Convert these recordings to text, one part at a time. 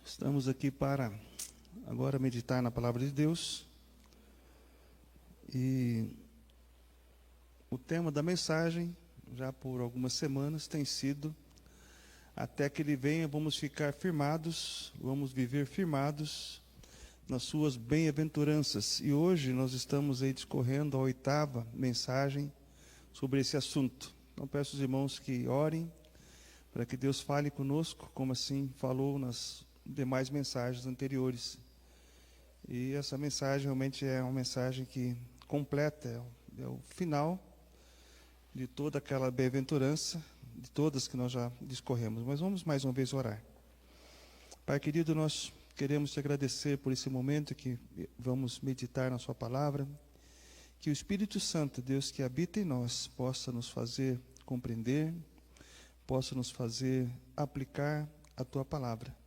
Estamos aqui para agora meditar na palavra de Deus. E o tema da mensagem, já por algumas semanas, tem sido: até que Ele venha, vamos ficar firmados, vamos viver firmados nas suas bem-aventuranças. E hoje nós estamos aí discorrendo a 8ª mensagem sobre esse assunto. Então peço aos irmãos que orem para que Deus fale conosco, como assim falou nas demais mensagens anteriores. E essa mensagem realmente é uma mensagem que completa, é o final de toda aquela bem-aventurança, de todas que nós já discorremos. Mas vamos mais uma vez orar. Pai querido, nós queremos te agradecer por esse momento que vamos meditar na sua palavra. Que o Espírito Santo, Deus que habita em nós, possa nos fazer compreender, possa nos fazer aplicar a tua palavra.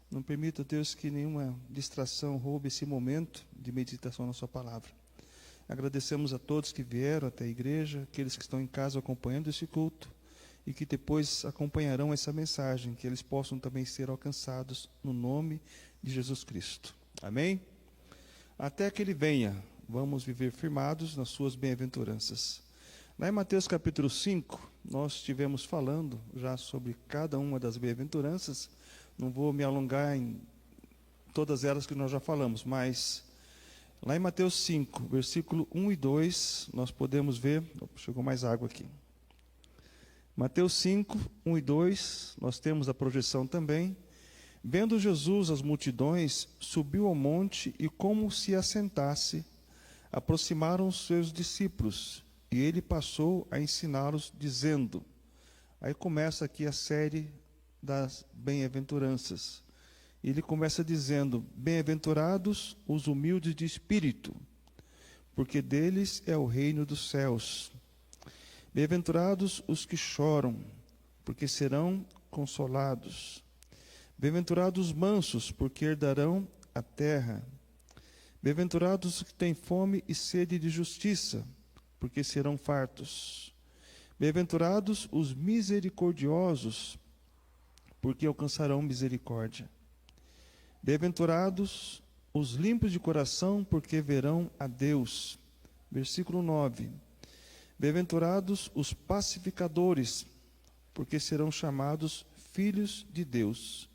Não permita, Deus, que nenhuma distração roube esse momento de meditação na sua palavra. Agradecemos a todos que vieram até a igreja, aqueles que estão em casa acompanhando esse culto e que depois acompanharão essa mensagem, que eles possam também ser alcançados no nome de Jesus Cristo. Amém? Até que Ele venha, vamos viver firmados nas suas bem-aventuranças. Lá em Mateus capítulo 5, nós estivemos falando já sobre cada uma das bem-aventuranças. Não vou me alongar em todas elas que nós já falamos, mas lá em Mateus 5, versículo 1 e 2, nós podemos ver... Opa, chegou mais água aqui. Mateus 5, 1 e 2, nós temos a projeção também. Vendo Jesus as multidões, subiu ao monte e, como se assentasse, aproximaram os seus discípulos, e ele passou a ensiná-los, dizendo... Aí começa aqui a série das bem-aventuranças. Ele começa dizendo: bem-aventurados os humildes de espírito, porque deles é o reino dos céus. Bem-aventurados os que choram, porque serão consolados. Bem-aventurados os mansos, porque herdarão a terra. Bem-aventurados os que têm fome e sede de justiça, porque serão fartos. Bem-aventurados os misericordiosos, porque alcançarão misericórdia. Bem-aventurados os limpos de coração, porque verão a Deus. Versículo 9. Bem-aventurados os pacificadores, porque serão chamados filhos de Deus.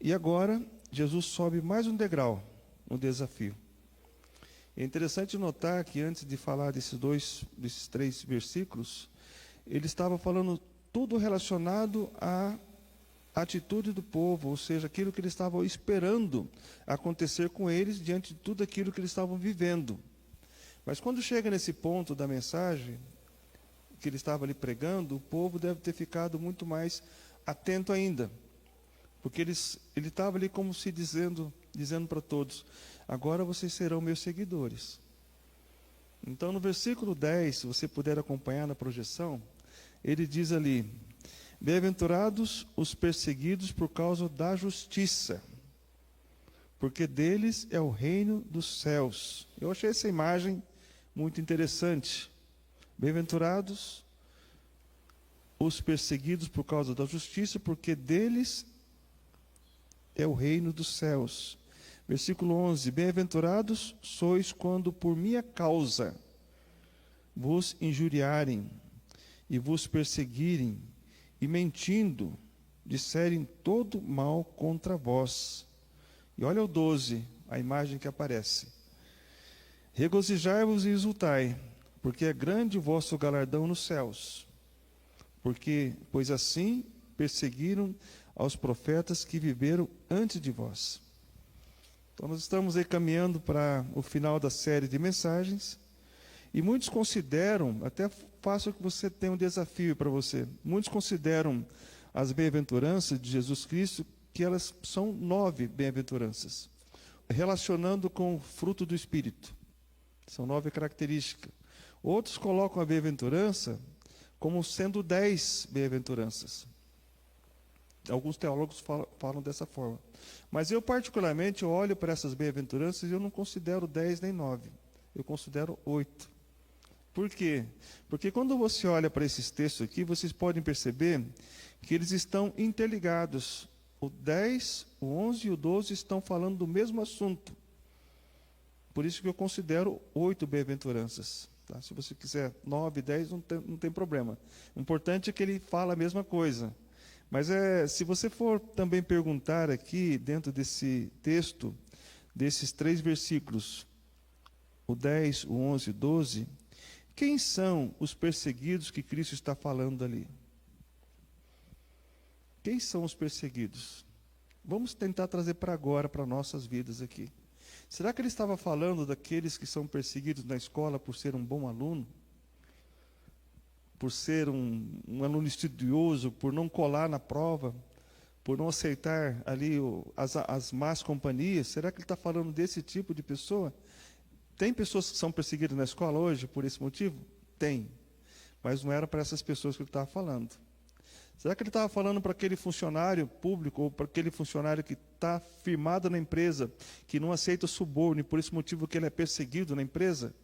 E agora, Jesus sobe mais um degrau no desafio. É interessante notar que antes de falar desses 3 versículos, ele estava falando tudo relacionado à atitude do povo, ou seja, aquilo que eles estavam esperando acontecer com eles diante de tudo aquilo que eles estavam vivendo. Mas quando chega nesse ponto da mensagem que ele estava ali pregando, o povo deve ter ficado muito mais atento ainda, porque ele estava ali como se dizendo para todos: agora vocês serão meus seguidores. Então no versículo 10, se você puder acompanhar na projeção, ele diz ali: bem-aventurados os perseguidos por causa da justiça, porque deles é o reino dos céus. Eu achei essa imagem muito interessante. Bem-aventurados os perseguidos por causa da justiça, porque deles é o reino dos céus. Versículo 11: bem-aventurados sois quando por minha causa vos injuriarem e vos perseguirem, e mentindo, disserem todo mal contra vós. E olha o 12, a imagem que aparece. Regozijai-vos e exultai, porque é grande o vosso galardão nos céus. Pois assim perseguiram aos profetas que viveram antes de vós. Então nós estamos aí caminhando para o final da série de mensagens, e muitos consideram, até faço que você tenha um desafio para você, muitos consideram as bem-aventuranças de Jesus Cristo, que elas são 9 bem-aventuranças, relacionando com o fruto do Espírito. São 9 características. Outros colocam a bem-aventurança como sendo 10 bem-aventuranças. Alguns teólogos falam dessa forma. Mas eu particularmente olho para essas bem-aventuranças e eu não considero 10 nem 9. Eu considero 8. Por quê? Porque quando você olha para esses textos aqui, vocês podem perceber que eles estão interligados. o 10, o 11 e o 12 estão falando do mesmo assunto. Por isso que eu considero 8 bem-aventuranças. Tá? Se você quiser 9, 10, não tem problema. O importante é que ele fala a mesma coisa. Mas se você for também perguntar aqui, dentro desse texto, desses 3 versículos, o 10, o 11 e o 12, quem são os perseguidos que Cristo está falando ali? Quem são os perseguidos? Vamos tentar trazer para agora, para nossas vidas aqui. Será que ele estava falando daqueles que são perseguidos na escola por ser um bom aluno? Por ser um aluno estudioso, por não colar na prova, por não aceitar ali as más companhias? Será que ele está falando desse tipo de pessoa? Tem pessoas que são perseguidas na escola hoje por esse motivo? Tem. Mas não era para essas pessoas que ele estava falando. Será que ele estava falando para aquele funcionário público ou para aquele funcionário que está firmado na empresa, que não aceita o suborno e por esse motivo que ele é perseguido na empresa?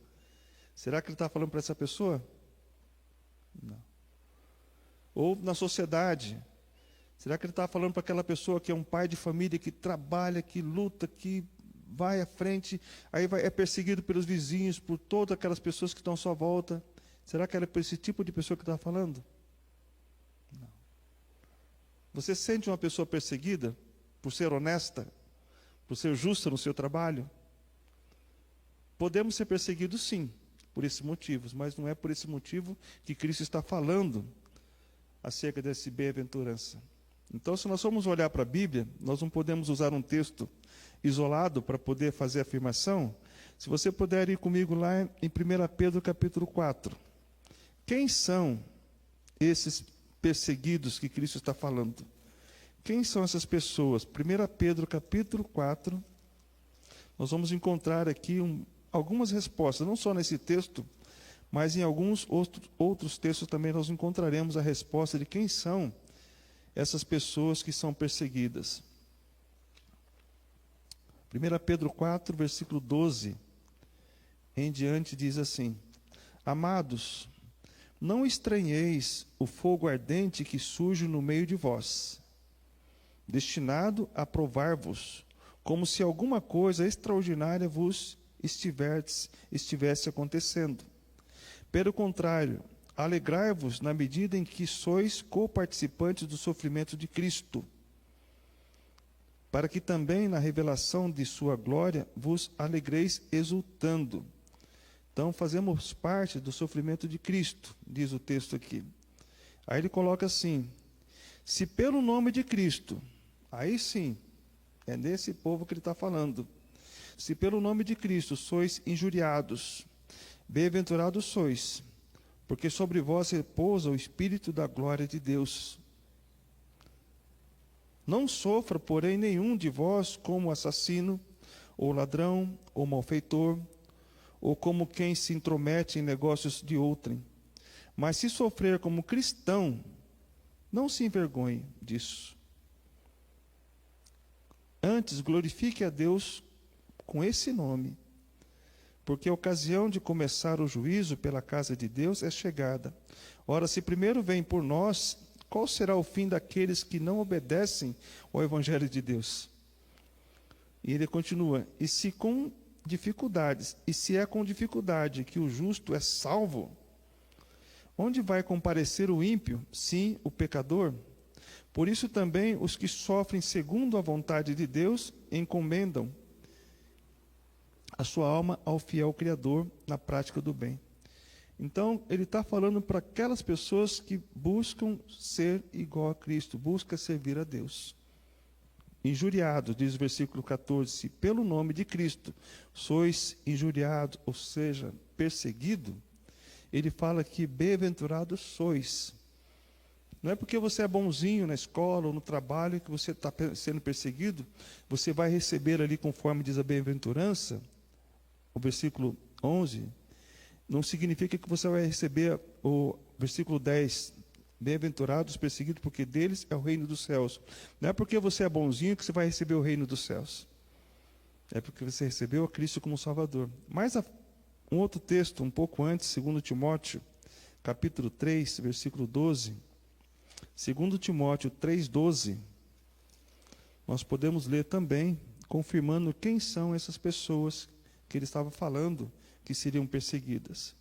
Será que ele está falando para essa pessoa? Não. Ou na sociedade? Será que ele está falando para aquela pessoa que é um pai de família, que trabalha, que luta, que vai à frente, aí é perseguido pelos vizinhos, por todas aquelas pessoas que estão à sua volta? Será que era para esse tipo de pessoa que está falando? Não. Você sente uma pessoa perseguida por ser honesta, por ser justa no seu trabalho? Podemos ser perseguidos, sim, por esses motivos, mas não é por esse motivo que Cristo está falando acerca dessa bem-aventurança. Então, se nós formos olhar para a Bíblia, nós não podemos usar um texto isolado para poder fazer a afirmação. Se você puder ir comigo lá em 1 Pedro capítulo 4. Quem são esses perseguidos que Cristo está falando? Quem são essas pessoas? 1 Pedro capítulo 4, nós vamos encontrar aqui algumas respostas, não só nesse texto, mas em alguns outros textos também nós encontraremos a resposta de quem são essas pessoas que são perseguidas. 1 Pedro 4, versículo 12 em diante diz assim: Amados, não estranheis o fogo ardente que surge no meio de vós, destinado a provar-vos, como se alguma coisa extraordinária vos estivesse acontecendo. Pelo contrário, alegrai-vos na medida em que sois coparticipantes do sofrimento de Cristo, para que também na revelação de sua glória vos alegreis exultando. Então, fazemos parte do sofrimento de Cristo, diz o texto aqui. Aí ele coloca assim: se pelo nome de Cristo, aí sim, é desse povo que ele está falando. Se pelo nome de Cristo sois injuriados, bem-aventurados sois, porque sobre vós repousa o Espírito da glória de Deus. Não sofra, porém, nenhum de vós como assassino, ou ladrão, ou malfeitor, ou como quem se intromete em negócios de outrem. Mas se sofrer como cristão, não se envergonhe disso. Antes, glorifique a Deus com esse nome, porque a ocasião de começar o juízo pela casa de Deus é chegada. Ora, se primeiro vem por nós, qual será o fim daqueles que não obedecem ao Evangelho de Deus? E ele continua: e se é com dificuldade que o justo é salvo, onde vai comparecer o ímpio? Sim, o pecador. Por isso também os que sofrem segundo a vontade de Deus encomendam a sua alma ao fiel Criador na prática do bem. Então, ele está falando para aquelas pessoas que buscam ser igual a Cristo, buscam servir a Deus. Injuriados, diz o versículo 14, se pelo nome de Cristo sois injuriados, ou seja, perseguido, ele fala que bem-aventurados sois. Não é porque você é bonzinho na escola ou no trabalho que você está sendo perseguido, você vai receber ali, conforme diz a bem-aventurança, o versículo 11, não significa que você vai receber o versículo 10, bem-aventurados, perseguidos, porque deles é o reino dos céus. Não é porque você é bonzinho que você vai receber o reino dos céus. É porque você recebeu a Cristo como Salvador. Mas um outro texto, um pouco antes, 2 Timóteo, capítulo 3, versículo 12. 2 Timóteo 3,12. nós podemos ler também, confirmando quem são essas pessoas que ele estava falando que seriam perseguidas.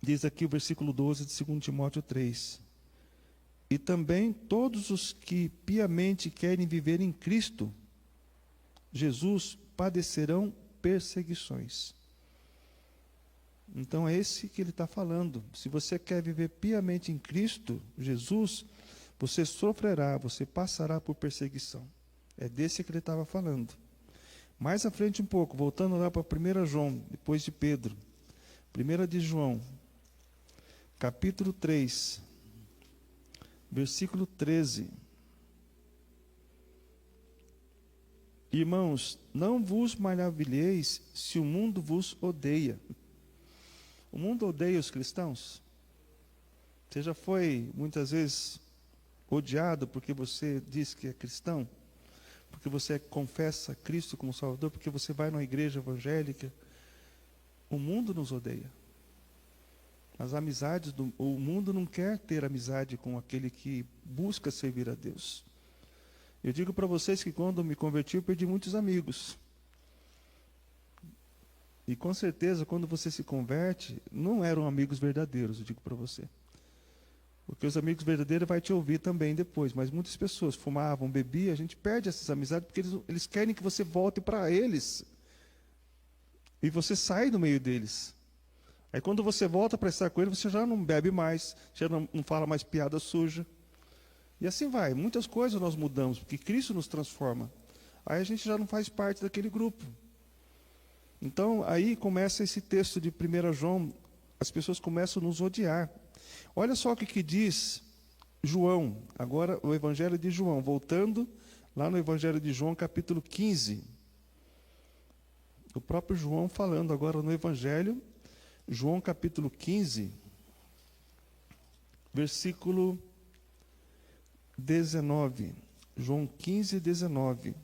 Diz aqui o versículo 12 de 2 Timóteo 3. E também todos os que piamente querem viver em Cristo Jesus padecerão perseguições. Então é esse que ele está falando. Se você quer viver piamente em Cristo Jesus, você sofrerá, você passará por perseguição. É desse que ele estava falando. Mais à frente um pouco, voltando lá para 1 João, depois de Pedro. 1 de João, capítulo 3, versículo 13. Irmãos, não vos maravilheis se o mundo vos odeia. O mundo odeia os cristãos? Você já foi, muitas vezes, odiado porque você diz que é cristão? Porque você confessa Cristo como Salvador? Porque você vai numa igreja evangélica? O mundo nos odeia. As amizades, o mundo não quer ter amizade com aquele que busca servir a Deus. Eu digo para vocês que quando eu me converti, eu perdi muitos amigos. E com certeza, quando você se converte, não eram amigos verdadeiros, eu digo para você. Porque os amigos verdadeiros vai te ouvir também depois. Mas muitas pessoas fumavam, bebiam, a gente perde essas amizades porque eles querem que você volte para eles. E você sai do meio deles. Aí quando você volta para estar com ele, você já não bebe mais, já não fala mais piada suja. E assim vai. Muitas coisas nós mudamos, porque Cristo nos transforma. Aí a gente já não faz parte daquele grupo. Então, aí começa esse texto de 1 João, as pessoas começam a nos odiar. Olha só o que diz João, agora o Evangelho de João, voltando lá no Evangelho de João, capítulo 15. O próprio João falando agora no Evangelho, João capítulo 15, versículo 19. João 15, 19.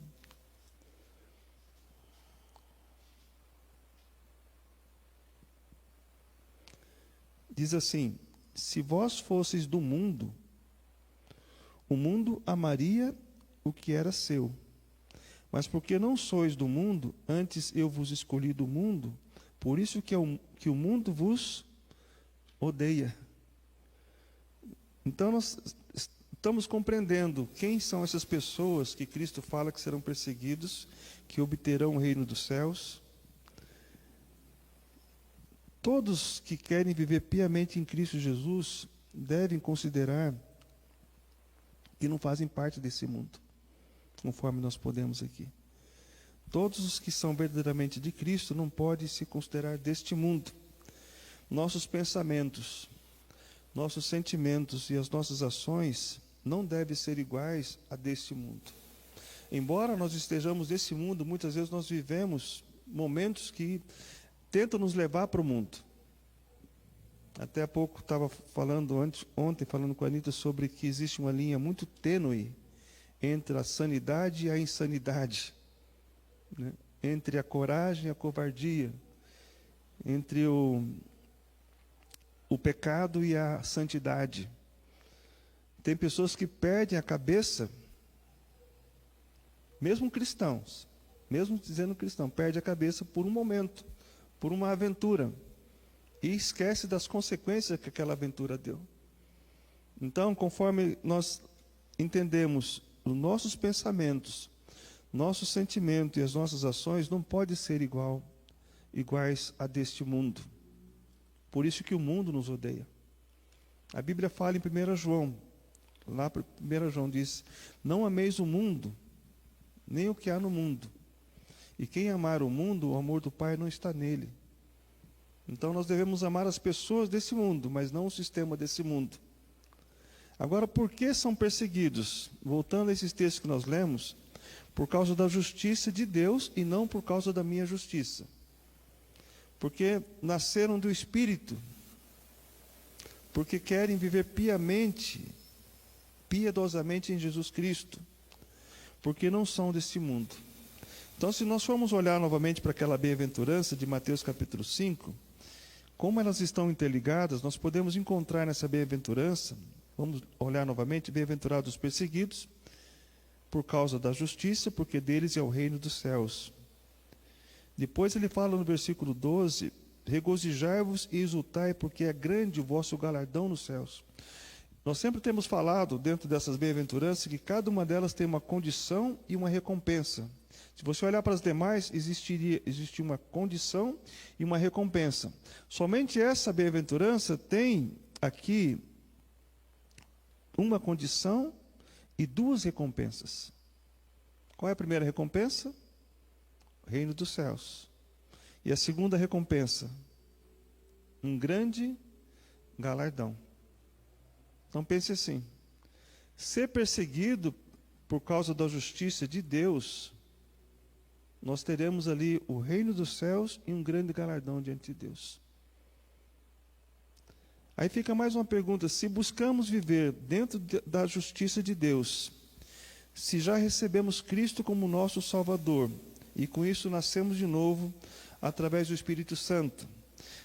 Diz assim: se vós fosseis do mundo, o mundo amaria o que era seu. Mas porque não sois do mundo, antes eu vos escolhi do mundo, por isso que o mundo vos odeia. Então nós estamos compreendendo quem são essas pessoas que Cristo fala que serão perseguidos, que obterão o reino dos céus. Todos que querem viver piamente em Cristo Jesus devem considerar que não fazem parte desse mundo, conforme nós podemos aqui. Todos os que são verdadeiramente de Cristo não podem se considerar deste mundo. Nossos pensamentos, nossos sentimentos e as nossas ações não devem ser iguais a deste mundo. Embora nós estejamos nesse mundo, muitas vezes nós vivemos momentos que tentam nos levar para o mundo. Até há pouco estava falando, ontem falando com a Anitta sobre que existe uma linha muito tênue entre a sanidade e a insanidade, né? Entre a coragem e a covardia, entre o pecado e a santidade. Tem pessoas que perdem a cabeça, mesmo cristãos, mesmo dizendo cristão, perde a cabeça por um momento, por uma aventura, e esquece das consequências que aquela aventura deu. Então, conforme nós entendemos, os nossos pensamentos, nossos sentimentos e as nossas ações não podem ser iguais a deste mundo. Por isso que o mundo nos odeia. A Bíblia fala em 1 João, lá 1 João diz: não ameis o mundo, nem o que há no mundo. E quem amar o mundo, o amor do Pai não está nele. Então nós devemos amar as pessoas desse mundo, mas não o sistema desse mundo. Agora, por que são perseguidos? Voltando a esses textos que nós lemos, por causa da justiça de Deus e não por causa da minha justiça. Porque nasceram do Espírito, porque querem viver piedosamente em Jesus Cristo, porque não são desse mundo. Então, se nós formos olhar novamente para aquela bem-aventurança de Mateus capítulo 5, como elas estão interligadas, nós podemos encontrar nessa bem-aventurança Vamos olhar novamente. Bem-aventurados os perseguidos por causa da justiça, porque deles é o reino dos céus. Depois ele fala no versículo 12: regozijai-vos e exultai, porque é grande o vosso galardão nos céus. Nós sempre temos falado, dentro dessas bem-aventuranças, que cada uma delas tem uma condição e uma recompensa. Se você olhar para as demais, existe uma condição e uma recompensa. Somente essa bem-aventurança tem aqui uma condição e duas recompensas. Qual é a primeira recompensa? O reino dos céus. E a segunda recompensa? Um grande galardão. Então pense assim: ser perseguido por causa da justiça de Deus, nós teremos ali o reino dos céus e um grande galardão diante de Deus. Aí fica mais uma pergunta: se buscamos viver dentro da justiça de Deus, se já recebemos Cristo como nosso Salvador, e com isso nascemos de novo através do Espírito Santo,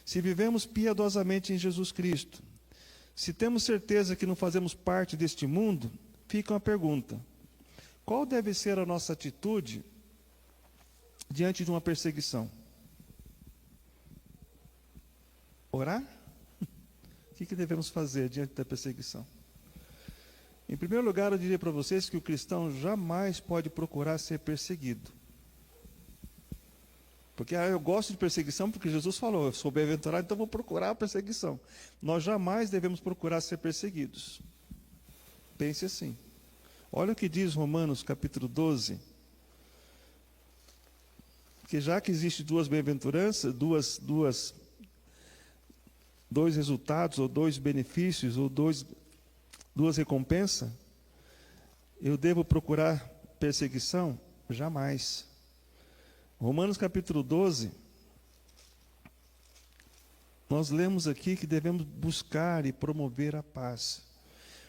se vivemos piedosamente em Jesus Cristo, se temos certeza que não fazemos parte deste mundo, fica uma pergunta: qual deve ser a nossa atitude diante de uma perseguição? Orar? O que devemos fazer diante da perseguição? Em primeiro lugar, eu diria para vocês que o cristão jamais pode procurar ser perseguido. Porque eu gosto de perseguição porque Jesus falou: eu sou bem-aventurado, então vou procurar a perseguição. Nós jamais devemos procurar ser perseguidos. Pense assim. Olha o que diz Romanos capítulo 12. Que já que existe duas bem-aventuranças, dois resultados, ou dois benefícios, ou duas recompensas, eu devo procurar perseguição? Jamais. Romanos capítulo 12, nós lemos aqui que devemos buscar e promover a paz.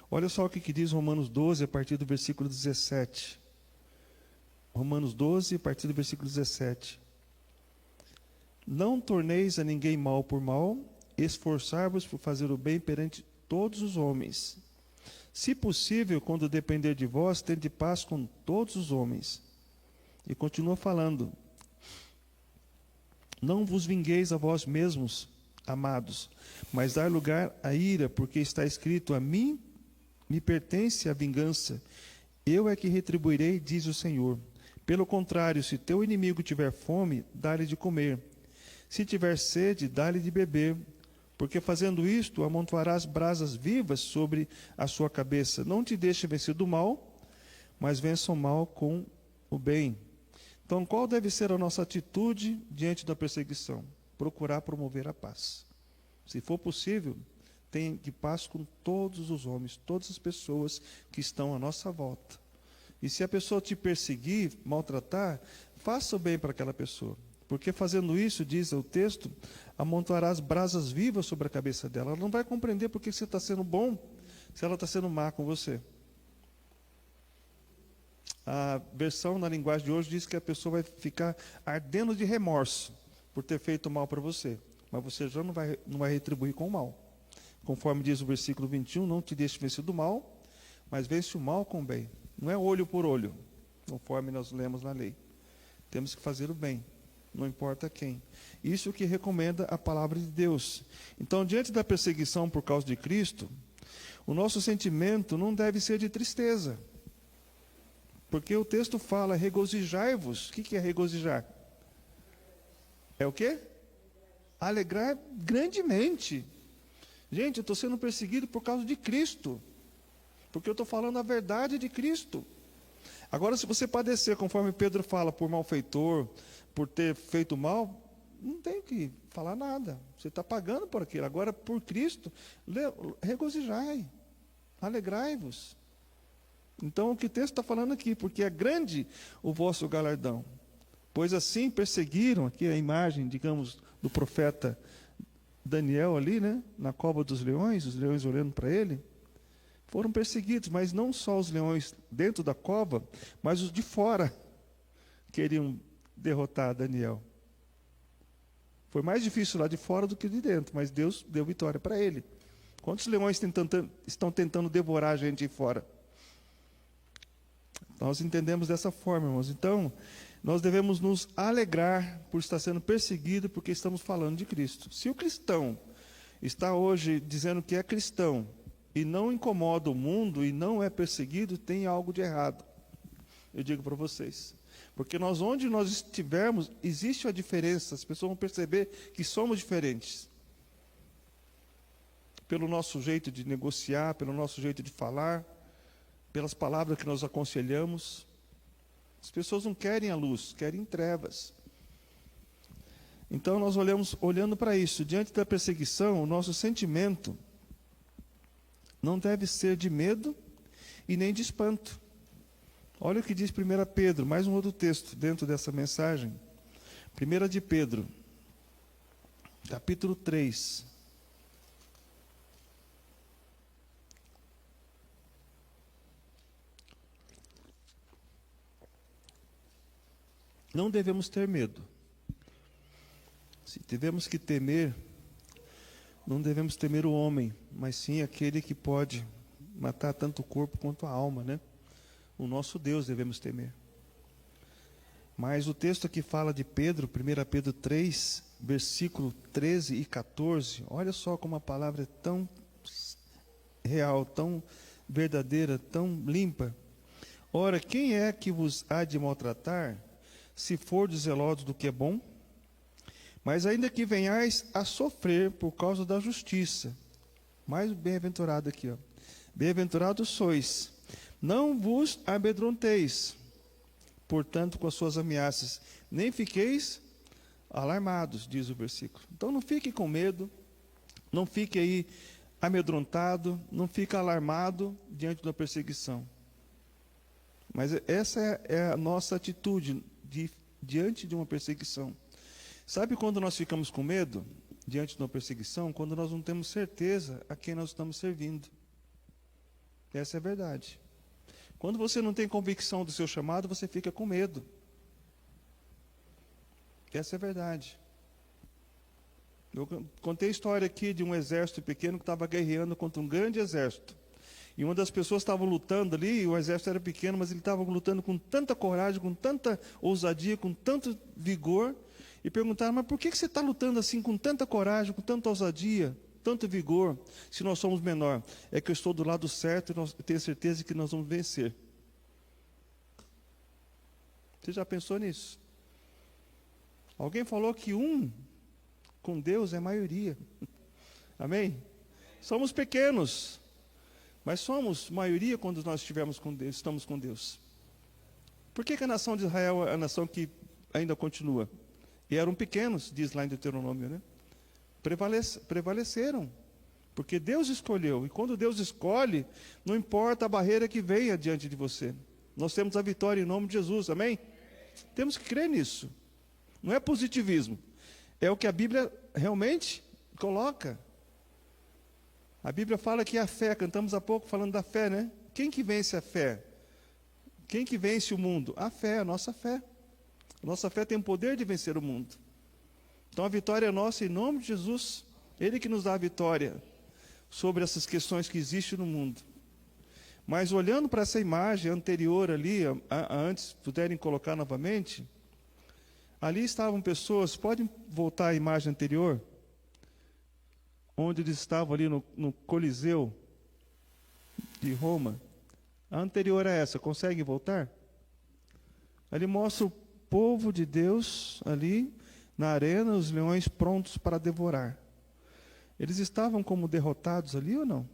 Olha só o que diz Romanos 12, a partir do versículo 17. Romanos 12, a partir do versículo 17. Não torneis a ninguém mal por mal, esforçar-vos por fazer o bem perante todos os homens. Se possível, quando depender de vós, tende paz com todos os homens. E continua falando: não vos vingueis a vós mesmos, amados, mas dar lugar à ira, porque está escrito: a mim me pertence a vingança, eu é que retribuirei, diz o Senhor. Pelo contrário, se teu inimigo tiver fome, dá-lhe de comer. Se tiver sede, dá-lhe de beber. Porque fazendo isto, amontoarás brasas vivas sobre a sua cabeça. Não te deixe vencer do mal, mas vença o mal com o bem. Então, qual deve ser a nossa atitude diante da perseguição? Procurar promover a paz. Se for possível, tenha de paz com todos os homens, todas as pessoas que estão à nossa volta. E se a pessoa te perseguir, maltratar, faça o bem para aquela pessoa. Porque fazendo isso, diz o texto, amontoarás brasas vivas sobre a cabeça dela. Ela não vai compreender por que você está sendo bom, se ela está sendo má com você. A versão na linguagem de hoje diz que a pessoa vai ficar ardendo de remorso por ter feito mal para você. Mas você já não vai retribuir com o mal. Conforme diz o versículo 21, não te deixe vencer do mal, mas vence o mal com o bem. Não é olho por olho, conforme nós lemos na lei. Temos que fazer o bem, não importa quem. Isso que recomenda a palavra de Deus. Então, diante da perseguição por causa de Cristo, o nosso sentimento não deve ser de tristeza. Porque o texto fala: regozijai-vos. O que é regozijar? É o quê? Alegrar grandemente. Gente, eu estou sendo perseguido por causa de Cristo. Porque eu estou falando a verdade de Cristo. Agora, se você padecer, conforme Pedro fala, por malfeitor, por ter feito mal, não tem que falar nada. Você está pagando por aquilo. Agora, por Cristo, regozijai, alegrai-vos. Então, o que o texto está falando aqui? Porque é grande o vosso galardão. Pois assim perseguiram, aqui a imagem, digamos, do profeta Daniel ali, né, na cova dos leões, os leões olhando para ele. Foram perseguidos, mas não só os leões dentro da cova, mas os de fora queriam derrotar Daniel. Foi mais difícil lá de fora do que de dentro, mas Deus deu vitória para ele. Quantos leões estão tentando devorar a gente aí fora? Nós entendemos dessa forma, irmãos. Então, nós devemos nos alegrar por estar sendo perseguido, porque estamos falando de Cristo. Se o cristão está hoje dizendo que é cristão e não incomoda o mundo e não é perseguido, tem algo de errado. Eu digo para vocês. Porque onde nós estivermos, existe a diferença. As pessoas vão perceber que somos diferentes. Pelo nosso jeito de negociar, pelo nosso jeito de falar, pelas palavras que nós aconselhamos. As pessoas não querem a luz, querem trevas. Então nós olhando para isso, diante da perseguição, o nosso sentimento não deve ser de medo e nem de espanto. Olha o que diz 1 Pedro, mais um outro texto dentro dessa mensagem. 1 de Pedro, capítulo 3. Não devemos ter medo. Se tivemos que temer, não devemos temer o homem, mas sim aquele que pode matar tanto o corpo quanto a alma, né? O nosso Deus devemos temer. Mas o texto aqui fala de Pedro, 1 Pedro 3, versículo 13 e 14. Olha só como a palavra é tão real, tão verdadeira, tão limpa. Ora, quem é que vos há de maltratar, se fordes zelosos do que é bom? Mas ainda que venhais a sofrer por causa da justiça. Mais bem-aventurado aqui, ó. Bem-aventurados sois. Não vos amedronteis, portanto, com as suas ameaças, nem fiqueis alarmados, diz o versículo. Então não fique com medo, não fique aí amedrontado, não fique alarmado diante da perseguição. Mas essa é a nossa atitude diante de uma perseguição. Sabe quando nós ficamos com medo diante de uma perseguição? Quando nós não temos certeza a quem nós estamos servindo. Essa é a verdade. Quando você não tem convicção do seu chamado, você fica com medo. Essa é a verdade. Eu contei a história aqui de um exército pequeno que estava guerreando contra um grande exército. E uma das pessoas estava lutando ali, e o exército era pequeno, mas ele estava lutando com tanta coragem, com tanta ousadia, com tanto vigor. E perguntaram, mas por que você está lutando assim com tanta coragem, com tanta ousadia, tanto vigor, se nós somos menor? É que eu estou do lado certo e eu tenho certeza que nós vamos vencer. Você já pensou nisso? Alguém falou que com Deus é maioria. Amém? Somos pequenos, mas somos maioria quando nós estivermos com Deus, estamos com Deus. Por que a nação de Israel é a nação que ainda continua? E eram pequenos, diz lá em Deuteronômio, né? Prevaleceram, porque Deus escolheu. E quando Deus escolhe, não importa a barreira que venha diante de você. Nós temos a vitória em nome de Jesus, amém? Temos que crer nisso. Não é positivismo. É o que a Bíblia realmente coloca. A Bíblia fala que a fé, cantamos há pouco falando da fé, né? Quem que vence a fé? Quem que vence o mundo? A fé, a nossa fé. A nossa fé tem o poder de vencer o mundo. Então a vitória é nossa em nome de Jesus. Ele que nos dá a vitória sobre essas questões que existem no mundo. Mas olhando para essa imagem anterior ali, antes, puderem colocar novamente, ali estavam pessoas, podem voltar à imagem anterior, onde eles estavam ali no Coliseu de Roma. A anterior a essa, conseguem voltar? Ali mostra o povo de Deus ali na arena, os leões prontos para devorar. Eles estavam como derrotados ali ou não?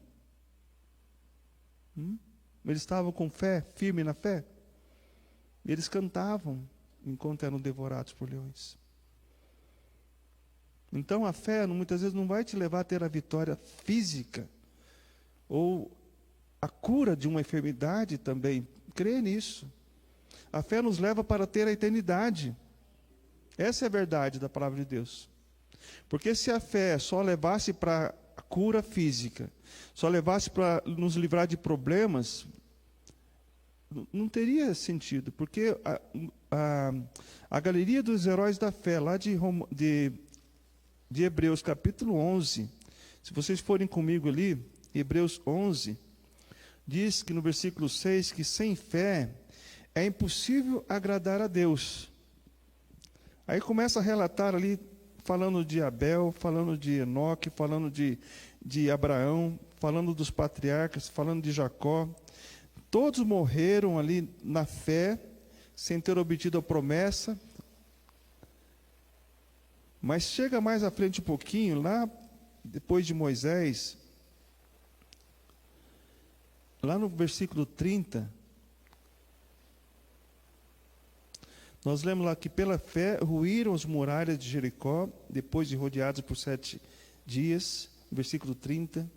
Eles estavam com fé, firme na fé? Eles cantavam enquanto eram devorados por leões. Então a fé muitas vezes não vai te levar a ter a vitória física ou a cura de uma enfermidade também. Crê nisso. A fé nos leva para ter a eternidade. Essa é a verdade da palavra de Deus. Porque se a fé só levasse para a cura física, só levasse para nos livrar de problemas, não teria sentido. Porque a galeria dos heróis da fé, lá de Hebreus capítulo 11, Se vocês forem comigo ali, Hebreus 11, diz que no versículo 6 que sem fé é impossível agradar a Deus. Aí começa a relatar ali, falando de Abel, falando de Enoque, falando de Abraão, falando dos patriarcas, falando de Jacó. Todos morreram ali na fé, sem ter obtido a promessa. Mas chega mais à frente um pouquinho, lá depois de Moisés, lá no versículo 30, nós lemos lá que pela fé ruíram as muralhas de Jericó, depois de rodeadas por 7 dias, versículo 30.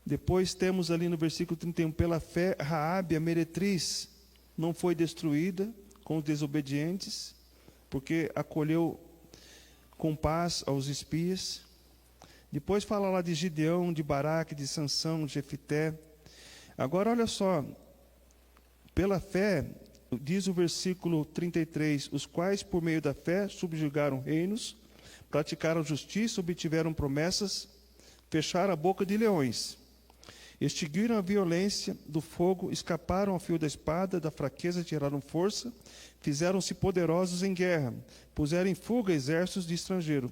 Depois temos ali no versículo 31, pela fé Raabe, a meretriz, não foi destruída com os desobedientes, porque acolheu com paz aos espias. Depois fala lá de Gideão, de Baraque, de Sansão, de Jefité. Agora olha só, pela fé, diz o versículo 33, os quais por meio da fé subjugaram reinos, praticaram justiça, obtiveram promessas, fecharam a boca de leões, extinguiram a violência do fogo, escaparam ao fio da espada, da fraqueza tiraram força, fizeram-se poderosos em guerra, puseram em fuga exércitos de estrangeiro.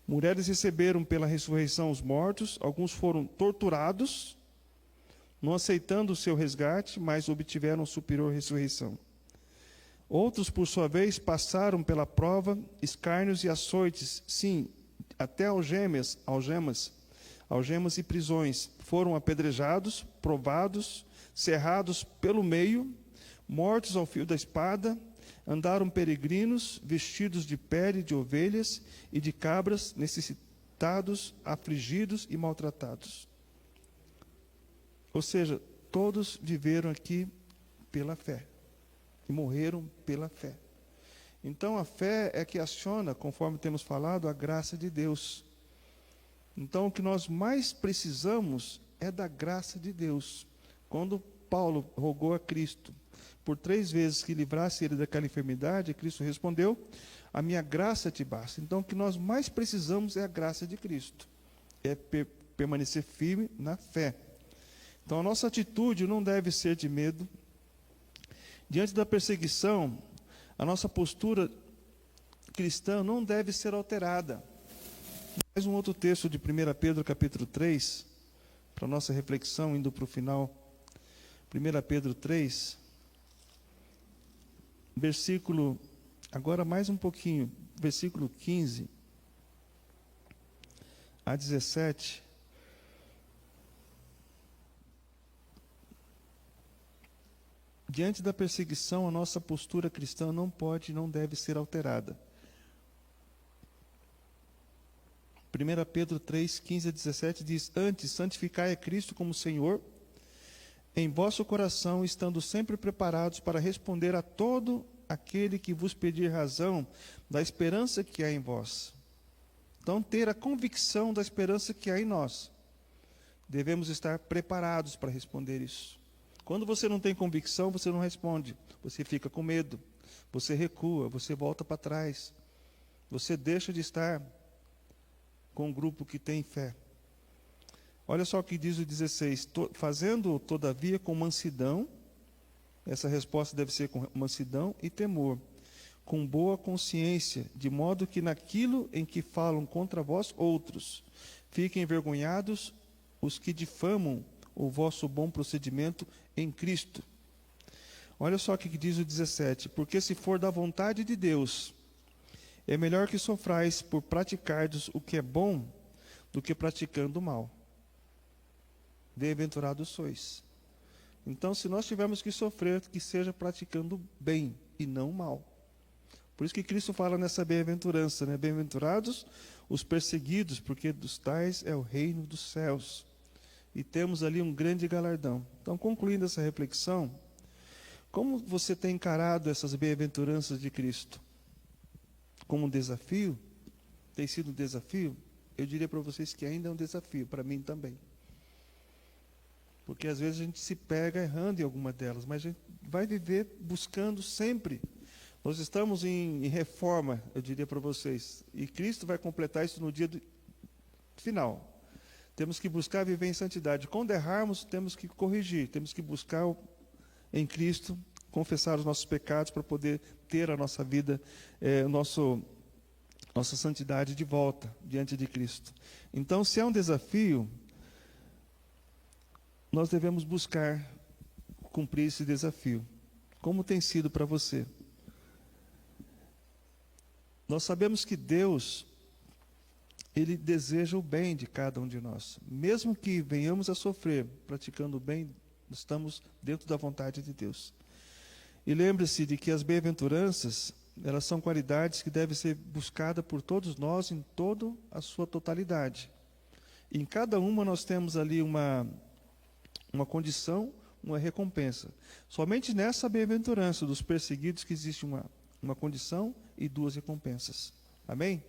Mulheres receberam pela ressurreição os mortos, alguns foram torturados, não aceitando o seu resgate, mas obtiveram superior ressurreição. Outros, por sua vez, passaram pela prova, escárnios e açoites, sim, até algemas e prisões. Foram apedrejados, provados, cerrados pelo meio, mortos ao fio da espada, andaram peregrinos, vestidos de pele de ovelhas e de cabras, necessitados, afligidos e maltratados. Ou seja, todos viveram aqui pela fé e morreram pela fé. Então a fé é que aciona, conforme temos falado, a graça de Deus. Então o que nós mais precisamos é da graça de Deus. Quando Paulo rogou a Cristo por 3 vezes que livrasse ele daquela enfermidade, Cristo respondeu, a minha graça te basta. Então o que nós mais precisamos é a graça de Cristo. É permanecer firme na fé. Então a nossa atitude não deve ser de medo. Diante da perseguição, a nossa postura cristã não deve ser alterada. Mais um outro texto de 1 Pedro, capítulo 3, para a nossa reflexão, indo para o final. 1 Pedro 3, versículo, agora mais um pouquinho, versículo 15 a 17. Diante da perseguição, a nossa postura cristã não pode e não deve ser alterada. 1 Pedro 3, 15 a 17 diz, antes, santificai a Cristo como Senhor, em vosso coração, estando sempre preparados para responder a todo aquele que vos pedir razão da esperança que há em vós. Então, ter a convicção da esperança que há em nós. Devemos estar preparados para responder isso. Quando você não tem convicção, você não responde. Você fica com medo. Você recua, você volta para trás. Você deixa de estar com um grupo que tem fé. Olha só o que diz o 16. Fazendo, todavia, com mansidão, essa resposta deve ser com mansidão e temor, com boa consciência, de modo que naquilo em que falam contra vós outros, fiquem envergonhados os que difamam o vosso bom procedimento em Cristo. Olha só o que diz o 17. Porque se for da vontade de Deus, é melhor que sofrais por praticardes o que é bom, do que praticando o mal. Bem-aventurados sois. Então, se nós tivermos que sofrer, que seja praticando bem e não mal. Por isso que Cristo fala nessa bem-aventurança, né? Bem-aventurados os perseguidos, porque dos tais é o reino dos céus. E temos ali um grande galardão. Então, concluindo essa reflexão, como você tem encarado essas bem-aventuranças de Cristo? Como um desafio? Tem sido um desafio? Eu diria para vocês que ainda é um desafio, para mim também. Porque às vezes a gente se pega errando em alguma delas, mas a gente vai viver buscando sempre. Nós estamos em reforma, eu diria para vocês, e Cristo vai completar isso no dia final. Temos que buscar viver em santidade. Quando errarmos, temos que corrigir, temos que buscar em Cristo, confessar os nossos pecados para poder ter a nossa vida, nossa santidade de volta diante de Cristo. Então, se é um desafio, nós devemos buscar cumprir esse desafio. Como tem sido para você? Nós sabemos que Deus, Ele deseja o bem de cada um de nós. Mesmo que venhamos a sofrer praticando o bem, estamos dentro da vontade de Deus. E lembre-se de que as bem-aventuranças, elas são qualidades que devem ser buscadas por todos nós em toda a sua totalidade. Em cada uma nós temos ali uma condição, uma recompensa. Somente nessa bem-aventurança dos perseguidos que existe uma condição e duas recompensas. Amém?